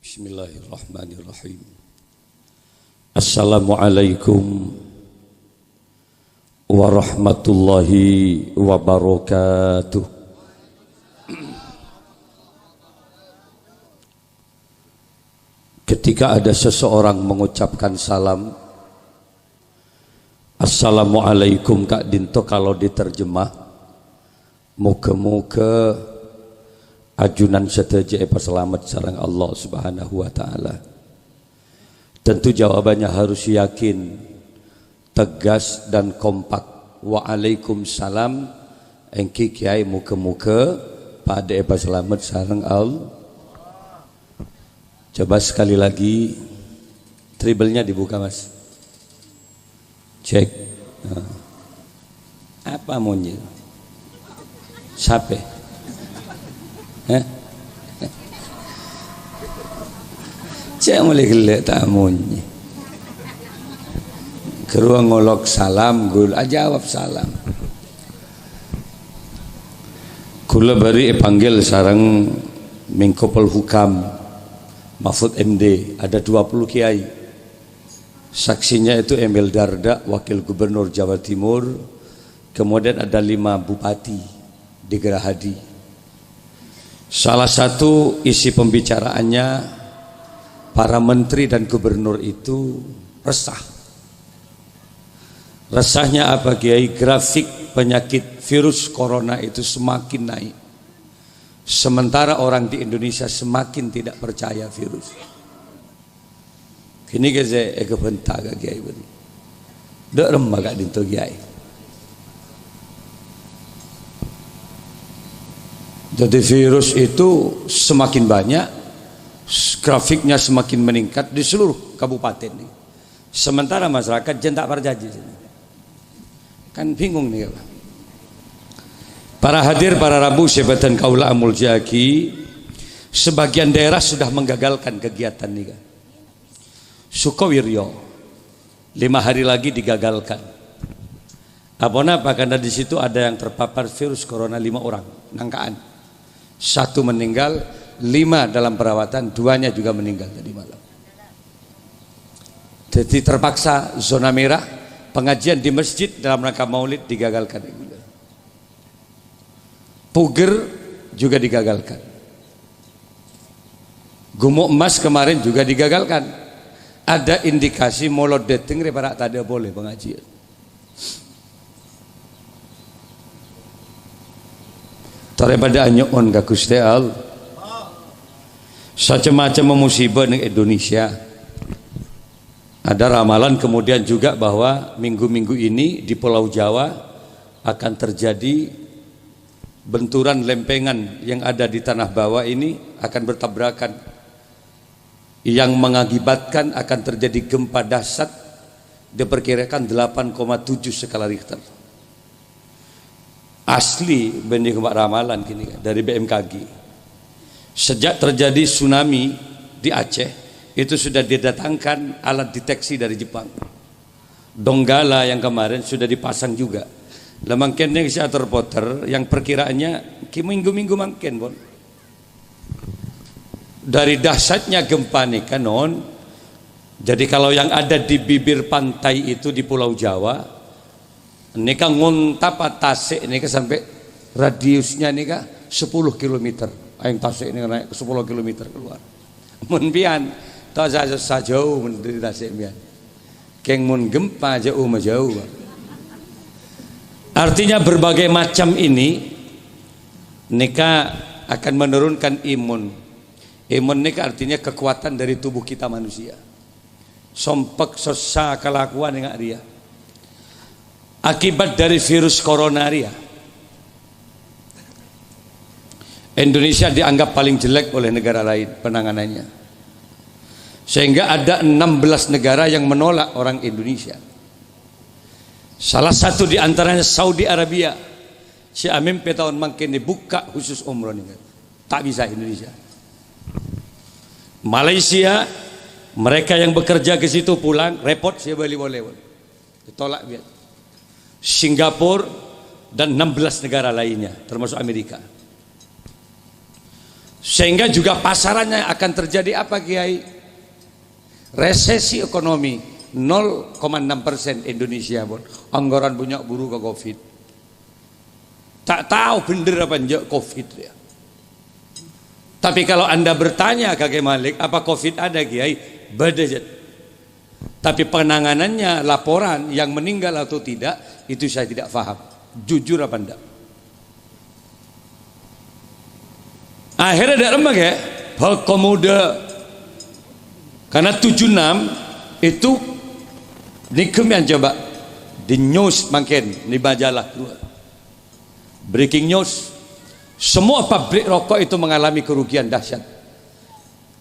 Bismillahirrahmanirrahim. Assalamualaikum warahmatullahi wabarakatuh. Ketika ada seseorang mengucapkan salam, Assalamualaikum Kak Dinto, kalau diterjemah, muka-muka ajunan seteja selamat sareng Allah Subhanahu wa taala. Tentu jawabannya harus yakin, tegas dan kompak. Waalaikumsalam, engki kiai muka-muka pada selamat sareng Allah. Coba sekali lagi, tribalnya dibuka Mas. Cek. Apa maunya? Siapa? Cek mulai gelek tamunya. Kerua ngolok salam, gul jawab salam. Kula bari panggil sarang Menko Polhukam Mahfud MD, ada 20 kiai. Saksinya itu Emil Dardak, Wakil Gubernur Jawa Timur. Kemudian ada 5 bupati di Gerahadi. Salah satu isi pembicaraannya, para menteri dan gubernur itu resah. Resahnya apa Kiai? Grafik penyakit virus corona itu semakin naik, sementara orang di Indonesia semakin tidak percaya virus. Kini gaze bentak gak Kiai beri. Dek remah gak dinto Kiai. Jadi virus itu semakin banyak, grafiknya semakin meningkat di seluruh kabupaten ini. Sementara masyarakat jentak perjanji. Kan bingung nih. Para hadir, para Rabu Syebatan Kaula Amul Jaki, sebagian daerah sudah menggagalkan kegiatan nih. Sukowiryo 5 hari lagi digagalkan. Apa karena di situ ada yang terpapar virus corona 5 orang, nangkaan. 1 meninggal, 5 dalam perawatan, 2-nya juga meninggal tadi malam. Jadi terpaksa zona merah, pengajian di masjid dalam rangka maulid digagalkan. Puger juga digagalkan. Gumuk emas kemarin juga digagalkan. Ada indikasi molot dating reparak tak ada boleh pengajian. Daripada anyuun ka Gusti Allah. Macam-macam musibah di Indonesia. Ada ramalan kemudian juga bahwa minggu-minggu ini di Pulau Jawa akan terjadi benturan lempengan yang ada di tanah bawah ini akan bertabrakan, yang mengakibatkan akan terjadi gempa dahsyat, diperkirakan 8,7 skala Richter. Asli benih ramalan kini dari BMKG. Sejak terjadi tsunami di Aceh, itu sudah didatangkan alat deteksi dari Jepang. Donggala yang kemarin sudah dipasang juga. Lemangken yang saya terpoter, yang perkiraannya minggu-minggu mungkin bon. Dari dahsyatnya gempa nih kanon. Jadi kalau yang ada di bibir pantai itu di Pulau Jawa, ini kan ngontap Tasik ini kan sampai radiusnya ini kan 10 km. Aing Tasik ini naik ke 10 km keluar. Mun pian ta jauh dari Tasik pian. Keng mun gempa jauh mah jauh. Artinya berbagai macam ini nikah akan menurunkan imun. Imun nikah artinya kekuatan dari tubuh kita manusia. Sompek sosa kelakuan dengan dia. Akibat dari virus coronaria, Indonesia dianggap paling jelek oleh negara lain penanganannya, sehingga ada 16 negara yang menolak orang Indonesia. Salah satu di antaranya Saudi Arabia. Si Amin tahun makin dibuka khusus umroh nih, tak bisa Indonesia. Malaysia, mereka yang bekerja ke situ pulang repot, saya boleh ditolak biar. Singapura dan 16 negara lainnya termasuk Amerika. Sehingga juga pasarannya akan terjadi apa Kiai? Resesi ekonomi 0,6% Indonesia pun anggaran banyak buru ke Covid. Tak tahu bener apa njak Covid ya. Tapi kalau Anda bertanya Kakek Malik, apa Covid ada Kiai? Beda. Tapi penanganannya, laporan yang meninggal atau tidak, itu saya tidak paham. Jujur apa enggak? Akhirnya ada remah ya, pemuda. Karena 76 itu nikem yang coba di news makin di majalah keluar. Breaking news, semua pabrik rokok itu mengalami kerugian dahsyat.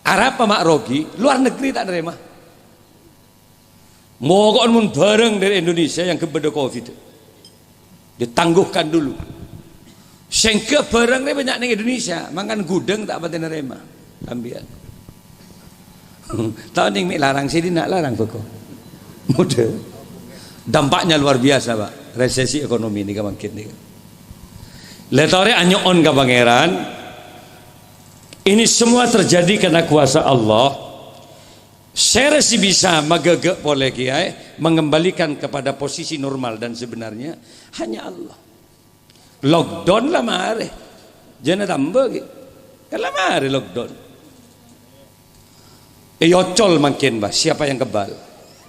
Arab Mak Rogi, luar negeri tak nerima. Mogok mun bareng dari Indonesia yang kepada Covid ditangguhkan dulu. Sehingga barangnya banyak di Indonesia, makan gudang tak pati nerima. Ambil. Tahu nih larang sini nak larang pokok. Mudah. Dampaknya luar biasa Pak. Resesi ekonomi ini makin nih. Letore anyon ke pangeran. Ini semua terjadi karena kuasa Allah. Saya rasa bisa magagak boleh Kiai mengembalikan kepada posisi normal dan sebenarnya hanya Allah. Lockdown lah mare, jangan tambah gitu. Kalau mare lockdown, yocol makin bah. Siapa yang kebal?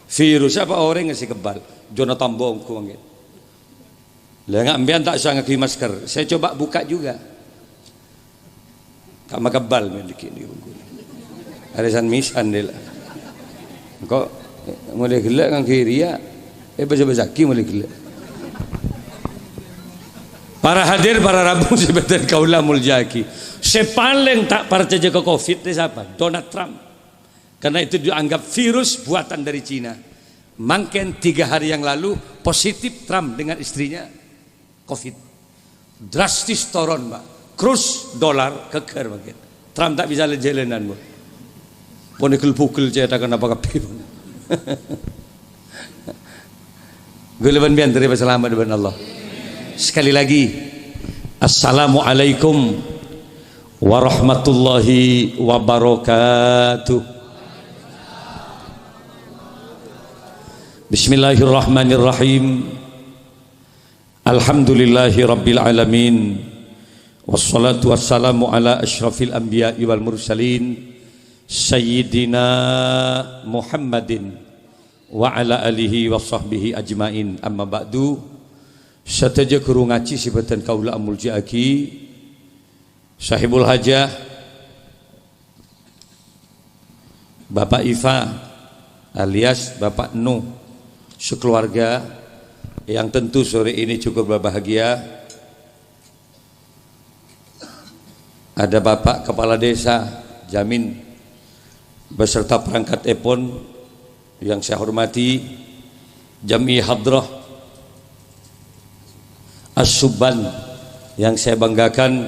Virus apa orang yang si kebal? Jangan tambah aku makin. Lah ambian tak usah ngaki masker. Saya coba buka juga. Tak makebal memiliki ini. Arisan misan dia lah. Kok mulai gelak kan kiri ya? Baca-baca ki mulai gelak. Para hadir, para rabu sebentar kaulah muljaki. Sepaling tak percaya ke Covid itu siapa? Donald Trump. Karena itu dianggap virus buatan dari Cina. Makin 3 hari yang lalu positif Trump dengan istrinya Covid. Drastis turun Pak. Kurs dolar keker makin. Trump tak bisa jalanan Pak. Pukul cetakan apa kapi. Gulaban bian terima selamat dengan Allah. Sekali lagi, Assalamualaikum warahmatullahi wabarakatuh. Bismillahirrahmanirrahim. Alhamdulillahi rabbil alamin. Wassalatu wassalamu ala asyrafil anbiya'i wal mursalin Sayyidina Muhammadin wa ala alihi wa sahbihi ajmain. Amma ba'du. Sataja kuru ngaci sibatan kaula amul jaki sahibul hajah Bapak Iva alias Bapak Nuh sekeluarga yang tentu sore ini cukup berbahagia. Ada Bapak Kepala Desa Jamin beserta perangkat Epon yang saya hormati, Jami Hadrah As-Subban yang saya banggakan,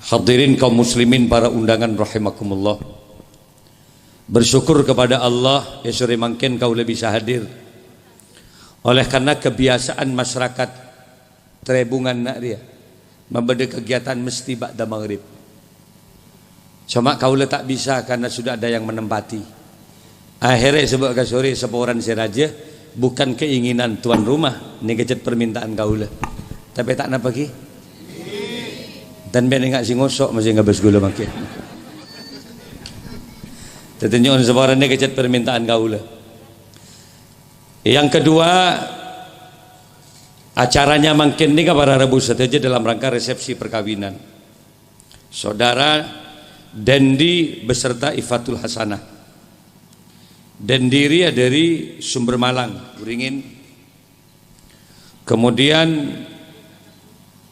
hadirin kaum muslimin para undangan rahimakumullah. Bersyukur kepada Allah ya sore mangken kau lebih bisa hadir. Oleh karena kebiasaan masyarakat Trebungan nak dia membeda kegiatan mesti ba'da maghrib. Cuma kau tak bisa karena sudah ada yang menempati. Akhirnya sebab ke sore seporan seraja. Bukan keinginan tuan rumah, ini kecet permintaan kaulah. Tapi tak nak pergi. Dan biar enggak si ngosok masih enggak bergula makin. Tentunya on sebarang ini kecet permintaan kaulah. Yang kedua, acaranya makin ni para Rabu saja dalam rangka resepsi perkawinan. Saudara Dendi beserta Ifatul Hasanah. Dendiri dari Sumber Malang, Beringin. Kemudian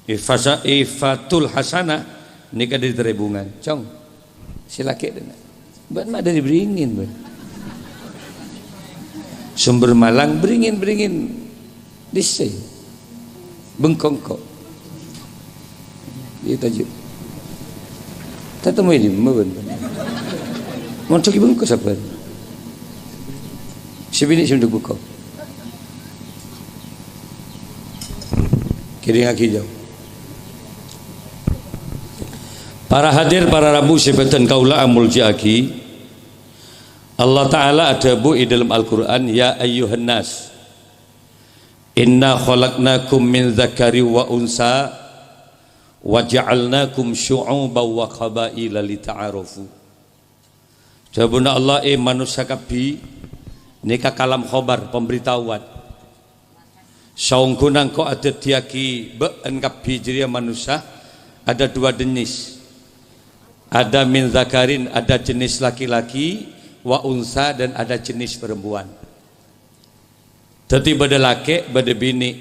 Ifatul Hasanah nikah dari Trebungan. Cong, silake dena. Buat mak dari Beringin, buat. Sumber Malang, Beringin Dise. Bengkongkok. Dia tajuk. Tak temu ini, mbak. Mau coki bengkok siapa? Sebini saya untuk buka. Kiri kaki jauh. Para hadir, para rabu sebatan kaula amul jaki. Allah Ta'ala ada bu di dalam Al-Quran, ya ayyuhan nas, inna khalaqnakum min dzakari wa unsa wa ja'alnakum syu'uban wa qabaila lita'arafu. Jawabuna Allah, manusia kabi nika kalam khobar pemberitahuan. Saungkunang ko ada tiaki be'en kabi jiria manusia ada dua jenis. Ada min zakarin, ada jenis laki-laki, wa unsa, dan ada jenis perempuan. Tetapi beda laki, beda bini.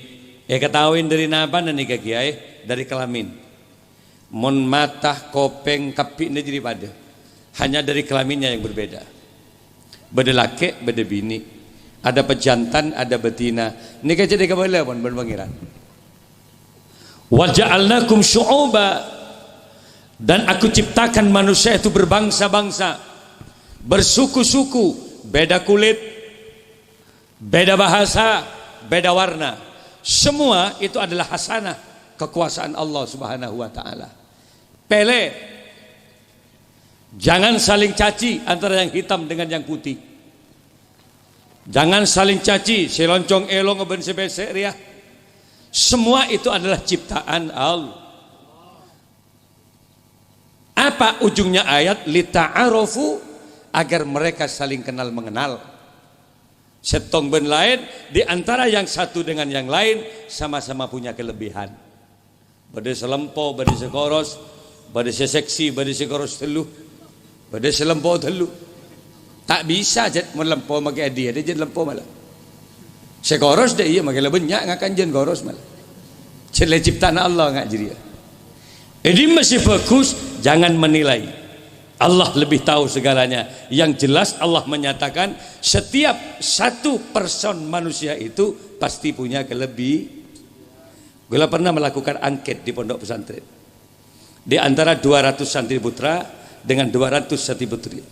Ketahuin dari napa nih kiai? Dari kelamin. Mon matah kopeng kapi ini jadi pada. Hanya dari kelaminnya yang berbeda. Beda laki, beda bini. Ada pejantan, ada betina. Ini kayak jadi kebala pun berpangiran. Wa ja'alnakum syu'uba, dan aku ciptakan manusia itu berbangsa-bangsa, bersuku-suku, beda kulit, beda bahasa, beda warna. Semua itu adalah hasanah kekuasaan Allah Subhanahu wa taala. Pele, jangan saling caci antara yang hitam dengan yang putih. Jangan saling caci, seloncong elong ben sebesek ria. Semua itu adalah ciptaan Allah. Apa ujungnya ayat? Lita'arofu, agar mereka saling kenal mengenal. Setong ben lain, di antara yang satu dengan yang lain sama-sama punya kelebihan. Bade selempo, bade sekoros, bade seseksi, bade sekoros telu, bade selempo telu. Tak bisa jet melempo makai dia jet lempo malah. Sekoros dia iya makai banyak ngakan jen koros malah. Cile ciptaan Allah ngak jiria. Jadi masih fokus, jangan menilai. Allah lebih tahu segalanya. Yang jelas Allah menyatakan setiap satu person manusia itu pasti punya kelebihan. Gula pernah melakukan angket di pondok pesantren. Di antara 200 santri putra dengan 200 santri putri.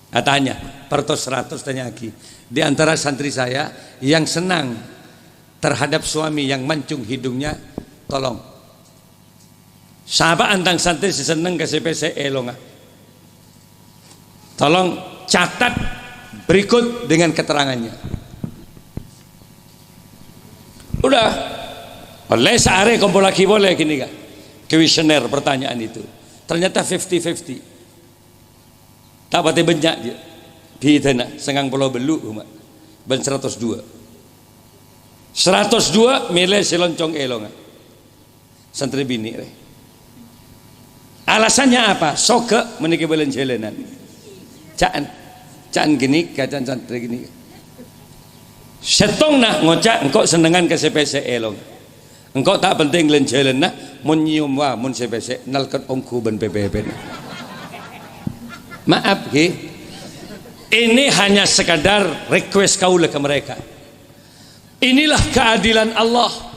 Tanya, pertos 100 tanya lagi. Di antara santri saya yang senang terhadap suami yang mancung hidungnya, tolong. Sahabat antang santri seneng ke CPC elonga. Tolong catat berikut dengan keterangannya. Udah. Oleh sehari kumpul lagi boleh gini kan? Kuesioner pertanyaan itu. Ternyata 50-50. Tak pati banyak je. Bidana sengang pulau belu umat. Ben 102. 102 milih seloncong elonga. Santri bini reh. Alasannya apa? Soke meniki belen jelenan. Caan gini, kacan santri gini. Setong nah ngocak engkau senengan ke CPC elong. Engkau tak penting len jelen nah mun nyium wa mun CPC nalket ongku ben PPP. Maaf ki. Ini hanya sekadar request kaula ke mereka. Inilah keadilan Allah.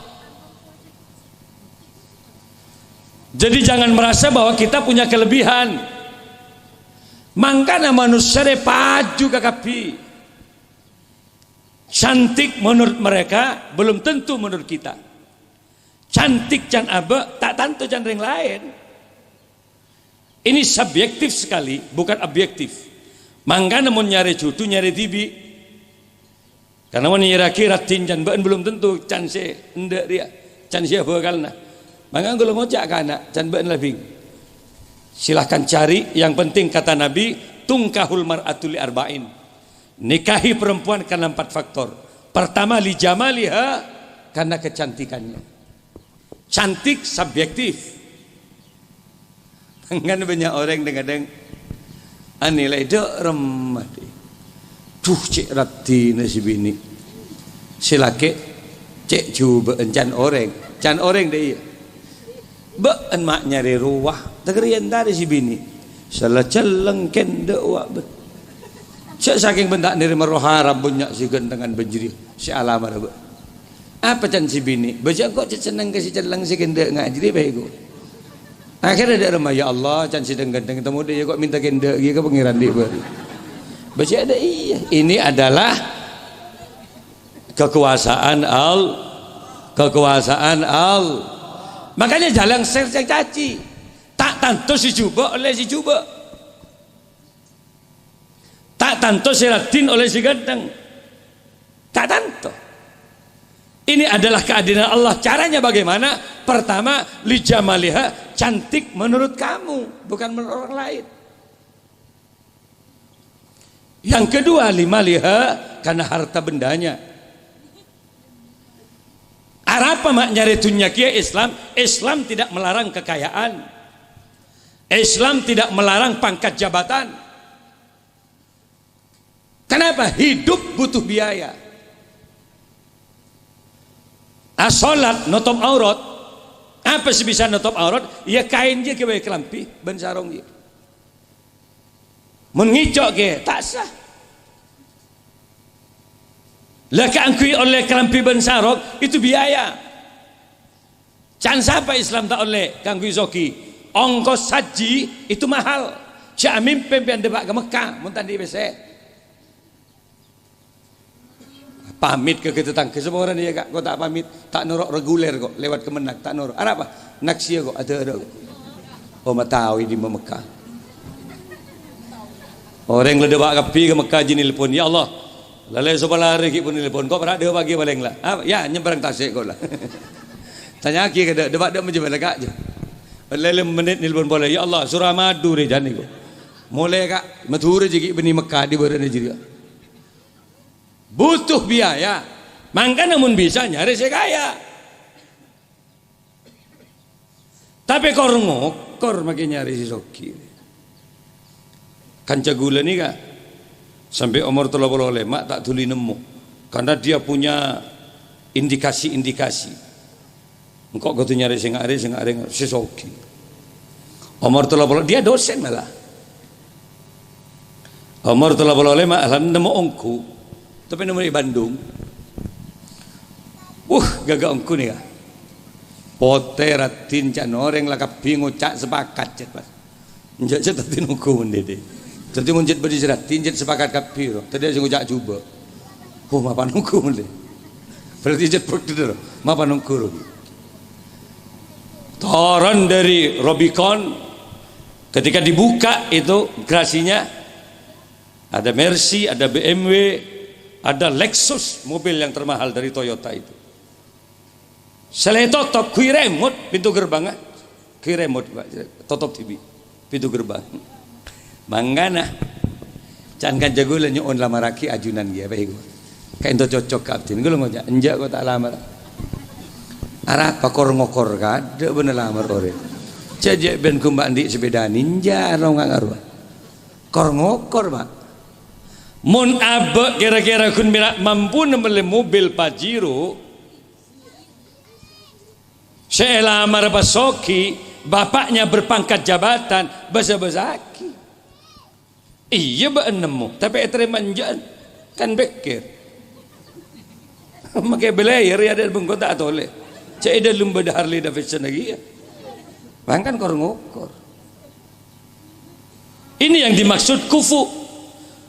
Jadi jangan merasa bahwa kita punya kelebihan. Mangkana manusia de paju kakapi. Cantik menurut mereka belum tentu menurut kita. Cantik can abe tak tentu can yang lain. Ini subjektif sekali, bukan objektif. Mangkana mau nyari cucu nyari tibi. Karena mau nyari ratin can ben belum tentu can se ende dia. Can siapa kalna. Maka kalau ngocak ke anak, can ben lebih. Silahkan cari. Yang penting kata Nabi, tungkahul mar'atul arba'in. Nikahi perempuan karena 4 faktor. Pertama li jamaliha, karena kecantikannya. Cantik subjektif. Kan banyak orang kadang anilai dek remah. Tuh cek rati nasi bini. Silake cek coba encan orang. Can orang deh iya. Baan mak nyari ruah tegerian dari si bini salah celeng kende wa bet saking bentak nerima roh haram bunyak si gentengan benjiri si alamar be apa can si bini baca kok seneng ke si celeng si kende ngajri bego akhirnya ada remah ya Allah can si genteng ketemu dia kok minta kende gitu ke pengiran dia baca ada iya ini adalah kekuasaan kekuasaan Allah. Makanya jalan caci. Tak tanto si coba oleh si coba, tak tanto si ratin oleh si gadang, tak tanto. Ini adalah keadilan Allah. Caranya bagaimana? Pertama, lijamaliha, cantik menurut kamu, bukan menurut orang lain. Yang kedua, limaliha, karena harta bendanya. Apa mak nyari dunia kia Islam? Islam tidak melarang kekayaan. Islam tidak melarang pangkat jabatan. Kenapa? Hidup butuh biaya. Salat nutup aurat. Apa sih bisa nutup aurat? Ya kain je ke bae kelampi ben sarung je. Mun ngicok ke tak sah. Lah keangkui oleh kelampi ben sarung itu biaya. Can siapa Islam tak oleh kangkui zoki. Ongkos haji itu mahal. Cak mimpi pian debak ke Mekah mun tadi bese. Pamit ke tetangga semua orang dia kak, kau tak pamit, tak norok reguler kok, lewat Kemenak tak norok. Apa? Naksia kok ada. Oh matawi di Mekah. Orang yang bawa kapi ke Mekah jini telepon, ya Allah, lalai sebelah hari pun telepon, kau pernah dia bagi paling lah. Apa? Ya nyebrang Tasik kau lah. Tanya lagi ke debat dia menjadi kak je. Lalai menit telepon boleh, ya Allah surah madu re jani kau. Mulai kak, matur je beni Mekah di berada juga. Butuh biaya, maka namun bisa nyari saya kaya. Tapi kor ngokor makin nyari si soki. Kanca gula nih kak, sampai umur 35 mak tak tuli nemu, karena dia punya indikasi-indikasi. Engkau kau tu nyari sengare si soki. Umur 35 dia dosen malah. Umur 35 alam nemu ongku. Tapi nomor di Bandung, gagak ongku nih kak. Pote ratin can orang lah kapingo cak sepakat cet pas. Njak cet tadi nungku mendede. Jadi munjat beri ratin cet sepakat kapiro. Tadi saya ngujak coba. Mapa nungku mendede. Berarti cet bukti dulu. Mapa nungku rugi. Toran dari Rubicon ketika dibuka itu gerasinya ada Mercy, ada BMW. Ada Lexus, mobil yang termahal dari Toyota itu. Selain tutup kui remote pintu gerbang, kui remote tutup TV pintu gerbang. Manggana, can kan jago lenyo on lamaraki ajunan dia baik. Kain to cocok kapten, gue ngojak, enjak gue tak lamar. Arah pakor ngokor kan, dia bener lamar ore. Cajak ben kumbak di sepeda ninja, orang nggak ngaruh. Kor ngokor mak. Mun abe kira-kira kun mampu membeli mobil Pajero, saya lamar Basoki, bapaknya berpangkat jabatan, basa-basaki. Iya ba nemu, tapi terima manjan kan bekir. Makai belayar ya ada bengkota atau le. Cai ada lumba dah Harley Davidson lagi ya. Bahkan kor ngokor. Ini yang dimaksud kufu.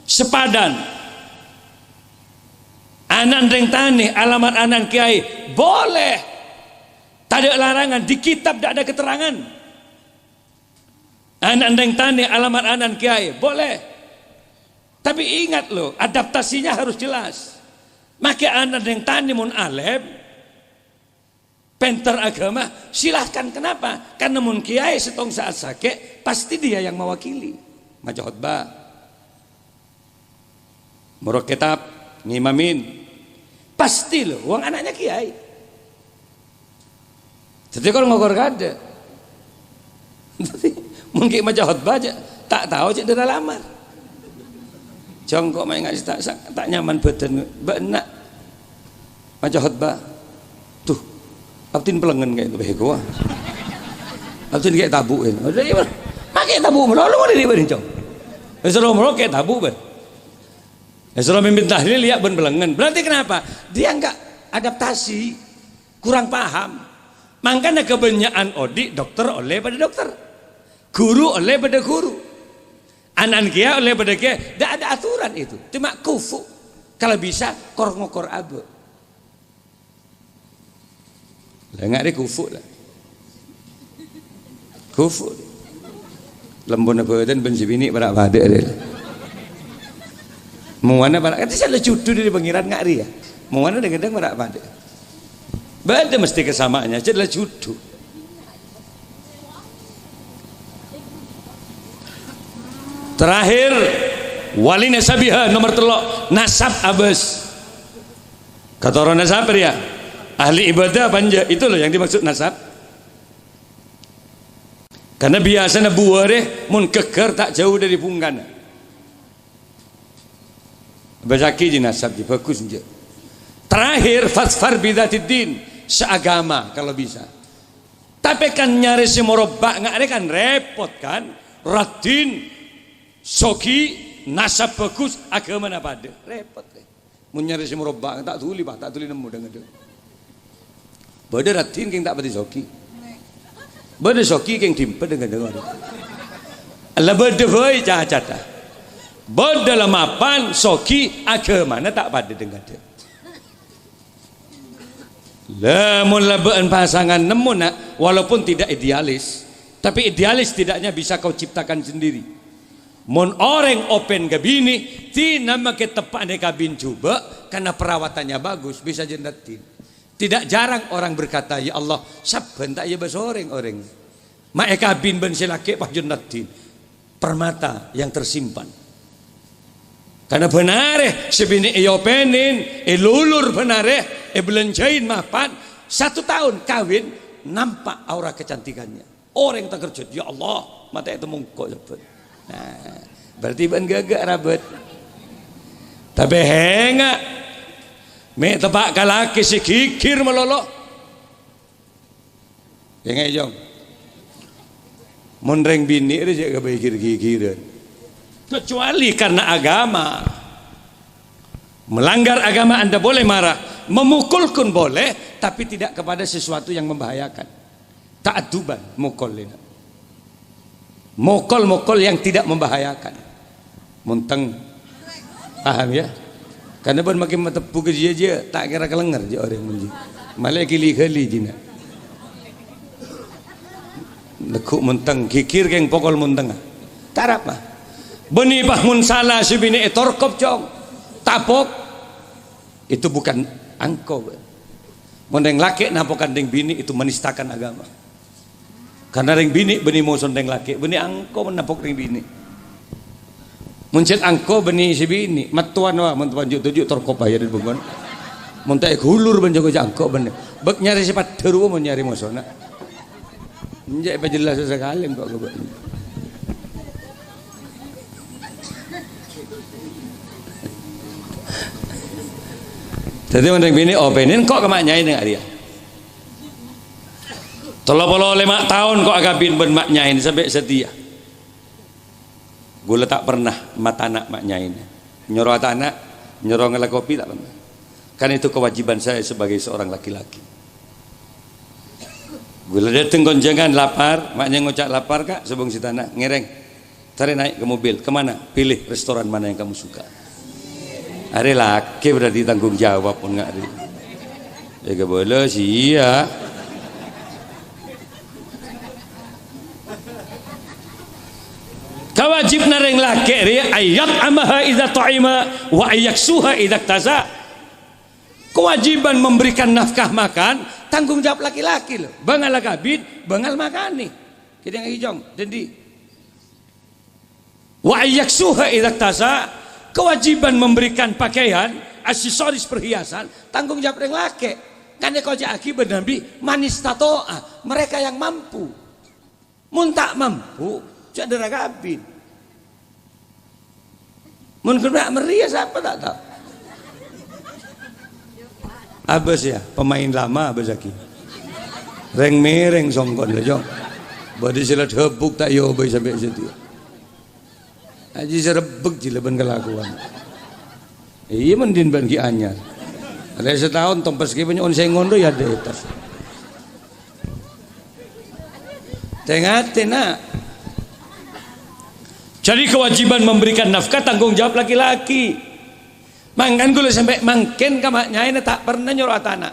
Sepadan anak reng tani alamat anak kiai boleh, tak ada larangan di kitab, tidak ada keterangan. Anak reng tani alamat anak kiai boleh, tapi ingat loh adaptasinya harus jelas. Maka anak reng tani mun alim penter agama silahkan. Kenapa? Karena mun kiai setong saat sakit pasti dia yang mewakili maca khutbah, murah kitab, ngimamin, pasti loh, uang anaknya kiai. Jadi kalau ngokor kada, mungkin macam khutbah aja, tak tahu cik dia lamar. Jongkok main ngasih tak nyaman badan, benak macam khutbah, tuh, abtin pelengan kayak itu behego, abtin kayak tabu ini, udah iya, makai tabu, lalu mau di mana cong, besok mau kayak tabu ber. Setelah mimpin tahlil ya ben belengan. Berarti kenapa? Dia enggak adaptasi, kurang paham. Makanya kebanyakan odi dokter oleh pada dokter, guru oleh pada guru, anak kia oleh pada kia. Tidak ada aturan itu. Cuma kufu. Kalau bisa kor ngokor abe. Lah enggak ada kufu lah. Kufu. Lembun beuten ben sibini barak bade deh. Muana barak kan saya cudu dari pengiran ngari ya. Muana kadang barak bade. Bade mesti kesamaannya, jadi cudu. Terakhir wali nasabiha nomor telok nasab abes. Kata orang nasab ya ahli ibadah panja itu loh yang dimaksud nasab. Karena biasanya buah deh mun keker tak jauh dari punggana. Bazaki di nasab di bagus je. Terakhir fasfar bidatidin seagama kalau bisa. Tapi kan nyari si morobak nggak ada kan repot kan. Radin soki nasab bagus agama apa ada repot deh. Mun nyari si morobak tak tuli pak tak tuli nemu dengan dia. Bade radin keng tak pati soki. Bade soki keng timpe dengan dengar. Allah bade boy cacat. Bade lamapan soki agama tak pada dengan dia. Lamun labaan pasangan nemu nak walaupun tidak idealis, tapi idealis tidaknya bisa kau ciptakan sendiri. Mon orang open kabini, tina make tepat de kabin coba karena perawatannya bagus bisa jendatin. Tidak jarang orang berkata ya Allah saben tak ya besoreng orang. Mae kabin ben silake pak jendatin. Permata yang tersimpan. Karena benar sebini openin lulur benar belanjain mapan 1 tahun kawin nampak aura kecantikannya. Orang tak kerja ya Allah mata itu mungkok cepet. Nah, berarti ban gagak rabat. Tapi henga me tebak kalaki si kikir melolo. Ya ngai jong. Monreng bini ada jaga pikir-kikiran. Kecuali karena agama. Melanggar agama Anda boleh marah, memukul pun boleh, tapi tidak kepada sesuatu yang membahayakan. Ta'adduban mukul ini. Mukul yang tidak membahayakan. Munteng. Paham ya? Karena pun makin metepu ke dia tak kira kelengar je orang menji. Malah kili-kili jina. Lekuk munteng, kikir keng pokol munteng. Tarap mah. Beni bahmun salah si bini etorkop jong. Tapok itu bukan angko. Mondeng laki napokan deng bini itu menistakan agama. Karena ring bini beni mau sondeng laki, beni angko menapok ring bini. Muncet angko beni si bini, matuan wah mentuan juk torkop aja di bungon. Montai hulur benjogo angko beni. Bek nyari sifat teru mau nyari mosona. Menjadi jelas sekali kok gue. Jadi mending bini openin kok kemaknyain dengan dia. 35 tahun kok agak bin ben maknyain sampai setia. Gue tak pernah mata anak maknyain. Nyuruh anak, nyuruh ngelak kopi tak pernah. Kan itu kewajiban saya sebagai seorang laki-laki. Gue dateng gonjangan lapar, maknya ngocak lapar kak, sebung si tanah ngereng. Tarik naik ke mobil, kemana? Pilih restoran mana yang kamu suka. Hari laki berarti tanggung jawab pun nggak ada. Ya gak boleh sih ya. Kawajib nareng laki ayat amaha idza ta'ima wa ayaksuha idza taza. Kewajiban memberikan nafkah makan tanggung jawab laki-laki loh. Bangal kabin, bangal makani. Kita yang hijau, jadi. Wa ayaksuha idza taza. Kewajiban memberikan pakaian, aksesoris perhiasan, tanggung jawab yang laki. Karena kau jaki bernabi manis tatoa, mereka yang mampu. Mun tak mampu, cedera kabin. Mun kena meriah siapa tak tahu. Abes ya, pemain lama Abes Zaki. Reng mereng songkon lah jong. Badi silat hebuk tak yo boy sampai situ. Aji serebek jileban kelakuan. Iya mendin bagi anyar. Ada setahun tompas ke punya on sengondo ya ada etas. Tengate nak. Jadi kewajiban memberikan nafkah tanggung jawab laki-laki. Mangkan gue sampai mangken kamaknya ini tak pernah nyuruh tanah.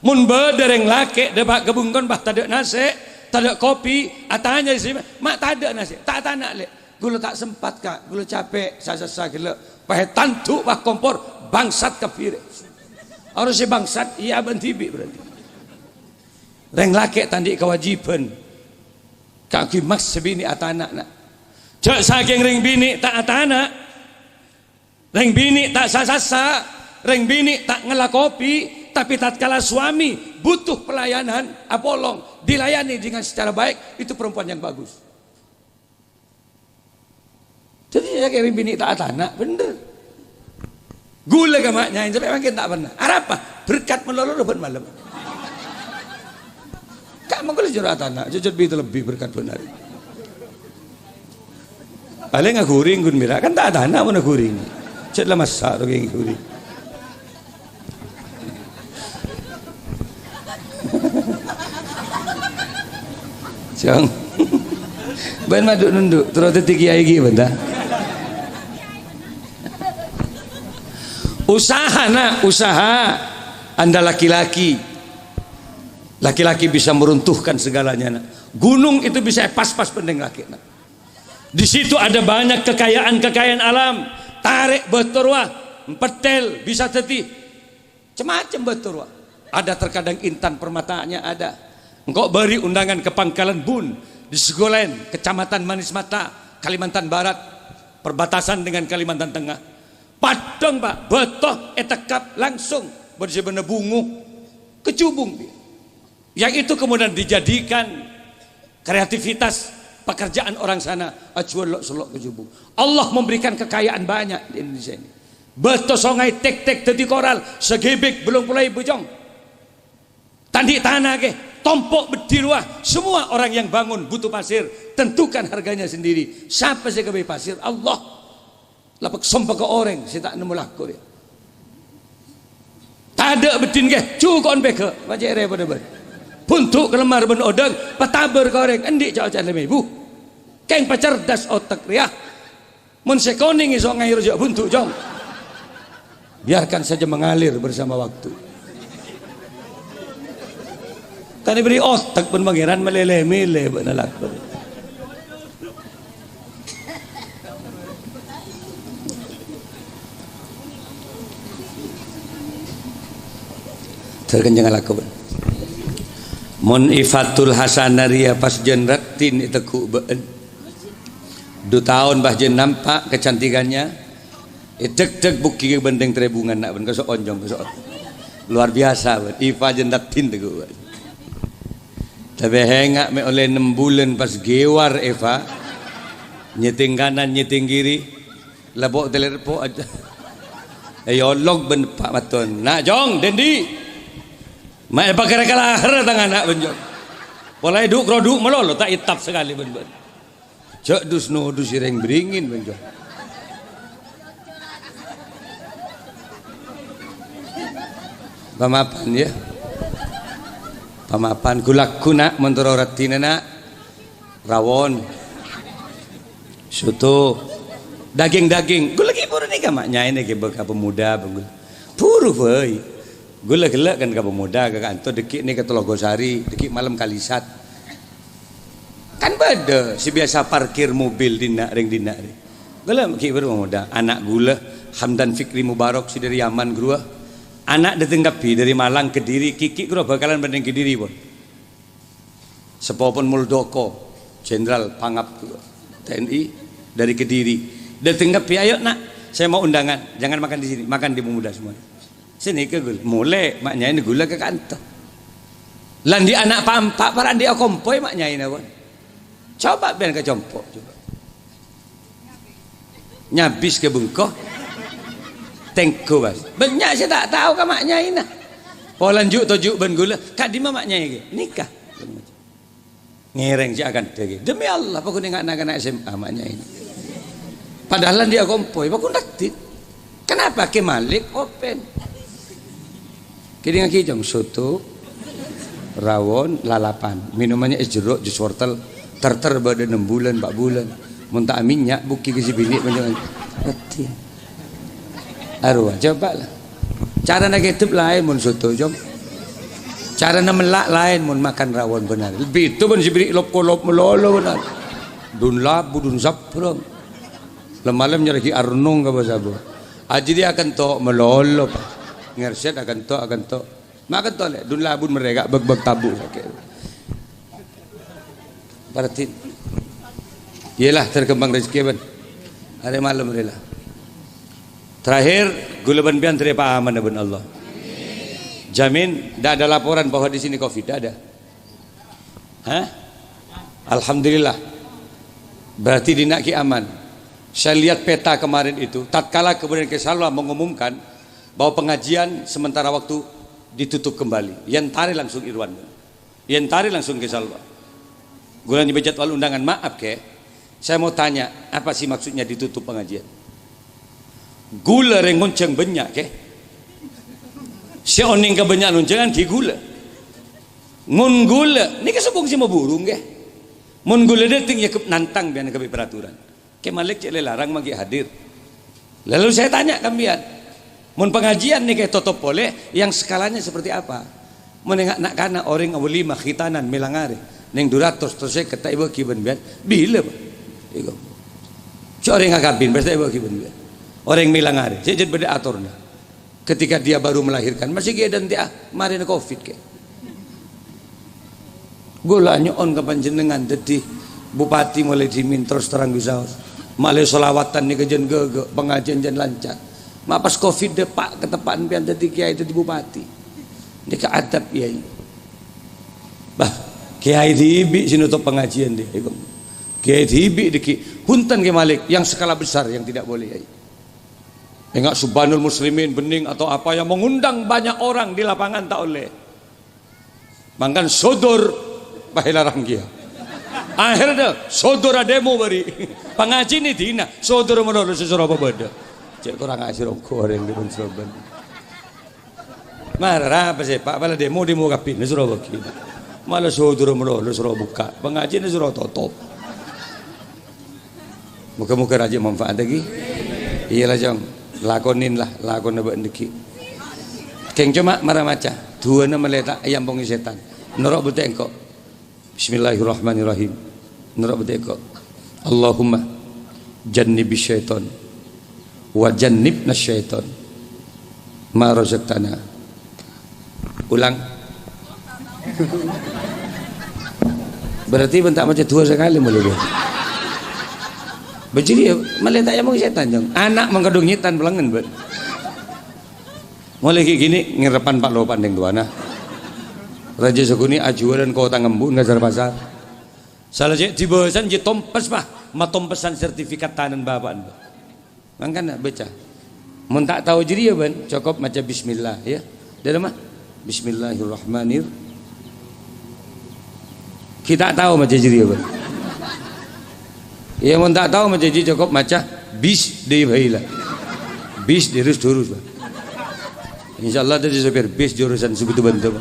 Mun bedereng laki debak kebungkon bah tadek nase tak ada kopi, atanya di sini, mak tak ada nasi, tak nak lek. Gula tak sempat kak, gula capek, sasa gila, pakai tantu bah kompor, bangsat kafir. Harusnya bangsat, iya bentibi berarti. Reng laki tandi kewajiban, kaki mas sebini atana nak. Cak saking reng bini tak atana, reng bini tak sasa, reng bini tak ngelakopi. Tapi tatkala suami butuh pelayanan, apolong dilayani dengan secara baik, itu perempuan yang bagus. Jadi saya kira bini tak anak, bener. Gula ke maknya, sampai makin tak pernah. Apa? Berkat melolor dapat malam. Kak mau kalau jurat anak, jujur itu lebih berkat benar. Paling nggak guring gun mira, kan tak anak mana guring. Cetlah masak tu yang guring. Jong, ben maduk nunduk, terus tiki lagi benda. Usaha nak, usaha. Anda laki-laki, laki-laki bisa meruntuhkan segalanya nak. Gunung itu bisa pas-pas pendeng laki nak. Di situ ada banyak kekayaan alam. Tarik beturwa, petel bisa teti, macam-macam beturwa. Ada terkadang intan permataannya ada. Engkau beri undangan ke Pangkalan Bun di Segolen, Kecamatan Manis Mata, Kalimantan Barat, perbatasan dengan Kalimantan Tengah. Padang pak, betoh etekap langsung bersih-bener bungu, kecubung dia. Yang itu kemudian dijadikan kreativitas pekerjaan orang sana. Acuelok-selok kecubung. Allah memberikan kekayaan banyak di Indonesia ini. Betoh songai tek-tek teti koral, segebek belum mulai bejong. Tandi tanah ke. Tompok berdiri, semua orang yang bangun butuh pasir, tentukan harganya sendiri. Siapa sih kebeli pasir? Allah. Lapak sompah ke orang, saya tak nemu laku dia. Tak ada betin ke, cukon beke, macam ere pada ber. Puntuk kelemar ben odeng, pataber ke orang, endik jauh jauh lebih bu. Keng pacerdas otak dia. Mun sekoning iso ngair jauh puntuk jong. Biarkan saja mengalir bersama waktu. Tadi beri otak pun pangeran melele-mele benalak. Terkencang laku. Mon ifatul hasanaria pas jenrat tin teku beun. 2 tahun bah jen nampak kecantikannya. Deg-deg buki bendeng terebungan nak ben kesok onjong kesok. Luar biasa ben. Ifa jenrat tin teku. Tapi hengak me oleh 6 bulan pas gewar Eva nyeting kanan nyeting kiri labok telerpo aja ayolog ben pak maton nak jong dendi mak Eva kira kalah tangan nak benjong polai duk roduk melolo tak itap sekali ben cek dus no dus ireng beringin benjong pamapan ya pamapan gulak kuna mentoro ratina nak rawon soto daging gula lagi pura ni kamaknya ini ke beka pemuda gula puru boy gula gelak kan ke pemuda ke kantor dekik ni ke Telogosari dekik malam Kalisat kan beda si biasa parkir mobil dinak ring gula ki pemuda anak gula Hamdan Fikri Mubarak si dari Yaman gua anak ditenggapi dari Malang Kediri Kiki kira bakalan banding Kediri pun sepopon Muldoko Jenderal Pangap TNI dari Kediri ditenggapi ayo nak saya mau undangan jangan makan di sini makan di pemuda semua sini ke gula mulai maknya ini gula ke kantor landi anak pampak para dia kompoi maknya ini pun coba biar ke compok coba nyabis ke bengkok tengko bas. Banyak saya tak tahu kan maknya ini. Polanjuk tojuk ben gula. Kak di mana maknya ini? Nikah. Ngereng je akan degi. Demi Allah pokok ni anak-anak SMA maknya ini. Padahal dia kompoi, pokok naktit. Kenapa ke Malik open? Kini ngaki jong soto, rawon, lalapan. Minumannya es jeruk, jus wortel. Terter pada 6 bulan, 4 bulan. Muntah minyak buki ke si bini panjang. Hati. Arwah coba lah. Cara nak ketep lain mun soto jom. Cara melak lain mun makan rawon benar. Lebih itu pun sibri lop kolop melolo benar. Dun labu dun saprong. Lemalam nyeraki arnung ka basabo. Aji dia akan to melolo. Ngerset akan to. Makan to le dun labun mereka beg tabu sakit. Berarti iyalah terkembang rezeki ban. Hari malam rela. Terakhir gulaban pian tere Pak Aman ben Allah. Jamin tidak ada laporan bahwa di sini Covid, tidak ada. Hah? Alhamdulillah. Berarti dinaki aman. Saya lihat peta kemarin itu, tatkala kemudian Kesalwa mengumumkan bahwa pengajian sementara waktu ditutup kembali. Yang tarik langsung Irwan. Yang tarik langsung Kesalwa. Gulan di jadwal undangan, maaf ke, saya mau tanya, apa sih maksudnya ditutup pengajian? Gula rengonceng banyak ke? Si oning ke banyak loncengan ki gula. Mun gula, ni kesubung si mau burung ke? Mun gula deting ya nantang biar ke peraturan. Ke Malik cek larang magi hadir. Lalu saya tanya kambian, mun pengajian ni ke tutup boleh, yang skalanya seperti apa? Menengak nak kana orang awali khitanan melangare. Neng duratos terus saya kata ibu kiban biar bila pak? Iku. Si orang ngakabin, pasti ibu kiban biar. Orang melangare, saya jadi beda aturna. Ketika dia baru melahirkan, masih dia dan dia mari Covid ke. Gulanya on kapan jenengan jadi bupati mulai dimin terus terang bisa. Malai solawatan ni kejen gege pengajian jen lancar. Ma pas Covid de pak ketepaan pian jadi kiai jadi bupati. Dia ke adab kiai. Bah kiai diibi sinutup pengajian dia. Kiai diibi diki huntan ke Malik yang skala besar yang tidak boleh kiai. Enggak Subhanul Muslimin bening atau apa yang mengundang banyak orang di lapangan tak oleh. Mangkan sodor pahilarang dia. Akhirnya sodor demo bari. Pengaji ni dina sodor melolo sesuatu apa beda. Cek kurang asir goreng di Bunsurban. Marah apa sih Pak? Bala demo kapin ni suruh bagi. Malah sodor melolo suruh buka. Pengaji ni suruh tutup. Muka-muka raja manfaat lagi. Iyalah jong. Lakonin lah, lakon nabak ndeki. Keng cuma marah maca, dua nama letak ayam pongi setan. Norok betek kok. Bismillahirrahmanirrahim. Norok betek kok. Allahumma jannibis syaiton wa jannibnas syaiton ma razaqtana. Ulang. Berarti bentak macam dua sekali mulai dia. Bejiri meletak yang mau setan jong. Anak mengkedung nyitan pelangen bet. Mulai gini ngerepan Pak Lopan yang tuana. Raja Sukuni ajuan dan kota ngembun ngajar pasar. Salah cek di bahasan je tompes mah, tompesan sertifikat tanan bapak. Mangkan nak baca. Mun tak tahu jiri ya ban, cukup maca bismillah ya. Dari mah Bismillahirrahmanirrahim. Kita tahu maca jiri ya ban. Ya mun tak tahu macam jadi cukup maca bis di baila. Bis dirus durus. Insyaallah tadi sopir bis jurusan segitu bentuk.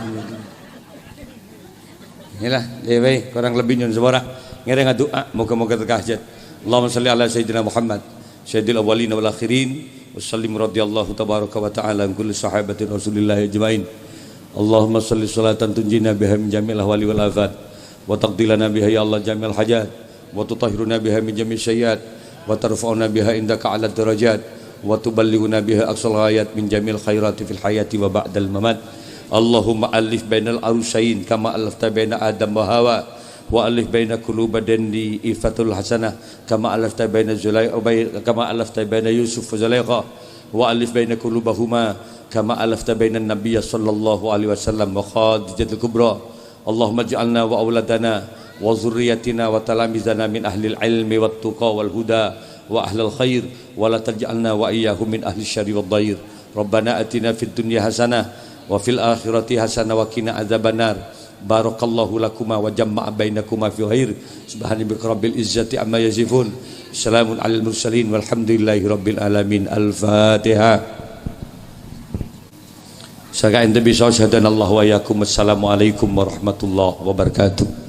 Inilah dia baik kurang lebih nyon sebora. Ngereng doa moga-moga terkahjat. Allahumma shalli ala sayyidina Muhammad sayyidil awwalin wal akhirin wa sallim radhiyallahu tabaraka wa ta'ala an kulli sahabatin Rasulillah ajmain. Allahumma shalli salatan tunjina biha min jamil ahwali wal afat wa taqdilana biha ya Allah jamil hajat. وتطهرنا بها من جميع السيئات وترفعنا بها عندك على الدرجات وتبلغنا بها أقصى الغايات من جميع الخيرات في الحياة وبعد الممات اللهم ألف بين العروسين كما ألفت بين آدم وحواء وألف بين قلوب دني إفة الحسنة كما ألفت بين يوسف وزليخة وألف بين قلوبهما كما ألفت بين النبي صلى الله عليه وسلم وخادجة الكبرى اللهم اجعلنا وأولادنا وذريتنا وتلاميذنا من أهل العلم والتقى والهدى وأهل الخير ولا تجعلنا وإياهم من أهل الشر والضير ربنا أتنا في الدنيا حسنة وفي الآخرة حسنة وقنا عذاب النار بارك الله لكما وجمع بينكما في خير سبحان رب العزة عما يصفون سلام على المرسلين والحمد لله رب العالمين الفاتحة Saka ente bisa syahadan Allah wa yakum. Assalamualaikum warahmatullahi wabarakatuh.